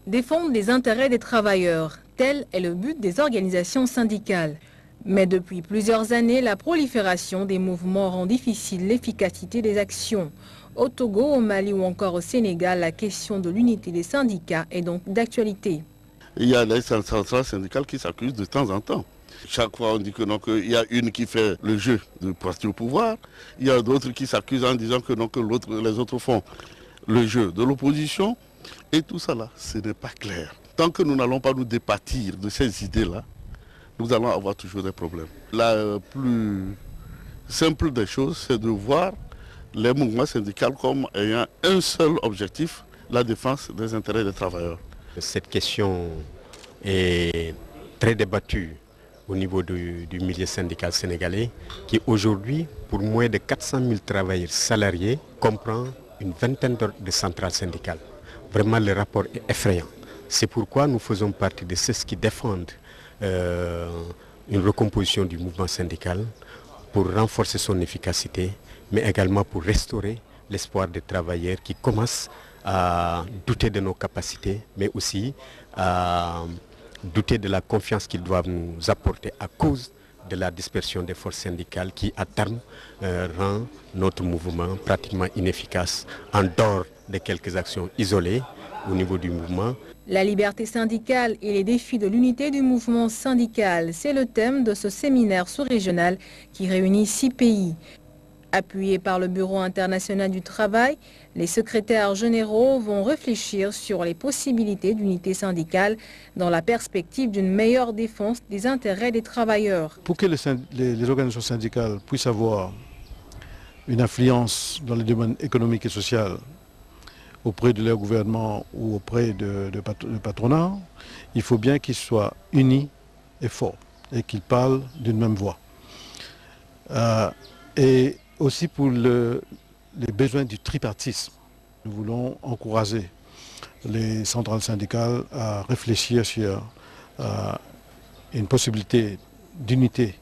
Défendre les intérêts des travailleurs, tel est le but des organisations syndicales. Mais depuis plusieurs années, la prolifération des mouvements rend difficile l'efficacité des actions. Au Togo, au Mali ou encore au Sénégal, la question de l'unité des syndicats est donc d'actualité. Il y a les centrales syndicales qui s'accusent de temps en temps. Chaque fois, on dit que non, qu'il y a une qui fait le jeu de parti au pouvoir. Il y a d'autres qui s'accusent en disant que non, que les autres font le jeu de l'opposition. Et tout ça là, ce n'est pas clair. Tant que nous n'allons pas nous départir de ces idées-là, nous allons avoir toujours des problèmes. La plus simple des choses, c'est de voir les mouvements syndicaux comme ayant un seul objectif, la défense des intérêts des travailleurs. Cette question est très débattue au niveau du milieu syndical sénégalais, qui aujourd'hui, pour moins de 400 000 travailleurs salariés, comprend une vingtaine de centrales syndicales. Vraiment, le rapport est effrayant. C'est pourquoi nous faisons partie de ceux qui défendent une recomposition du mouvement syndical pour renforcer son efficacité, mais également pour restaurer l'espoir des travailleurs qui commencent à douter de nos capacités, mais aussi à douter de la confiance qu'ils doivent nous apporter à cause de la dispersion des forces syndicales qui, à terme, rend notre mouvement pratiquement inefficace en dehors de quelques actions isolées au niveau du mouvement. La liberté syndicale et les défis de l'unité du mouvement syndical, c'est le thème de ce séminaire sous-régional qui réunit 6 pays. Appuyés par le Bureau international du travail, les secrétaires généraux vont réfléchir sur les possibilités d'unité syndicale dans la perspective d'une meilleure défense des intérêts des travailleurs. Pour que les organisations syndicales puissent avoir une influence dans les domaines économiques et sociaux auprès de leur gouvernement ou auprès de patronat, il faut bien qu'ils soient unis et forts et qu'ils parlent d'une même voix. Et aussi pour les besoins du tripartisme. Nous voulons encourager les centrales syndicales à réfléchir sur une possibilité d'unité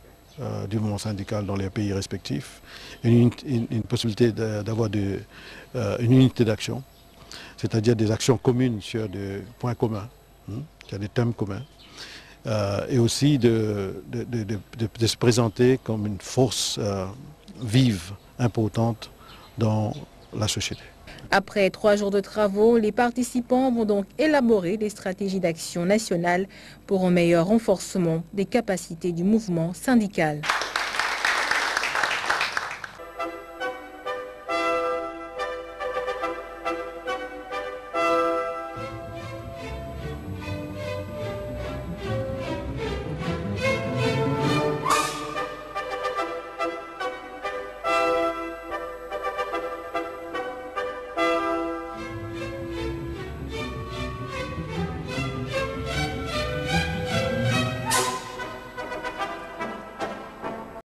du mouvement syndical dans les pays respectifs, une possibilité d'avoir une unité d'action, c'est-à-dire des actions communes sur des points communs, sur des thèmes communs, et aussi de se présenter comme une force vive, importante dans la société. Après 3 jours de travaux, les participants vont donc élaborer des stratégies d'action nationales pour un meilleur renforcement des capacités du mouvement syndical.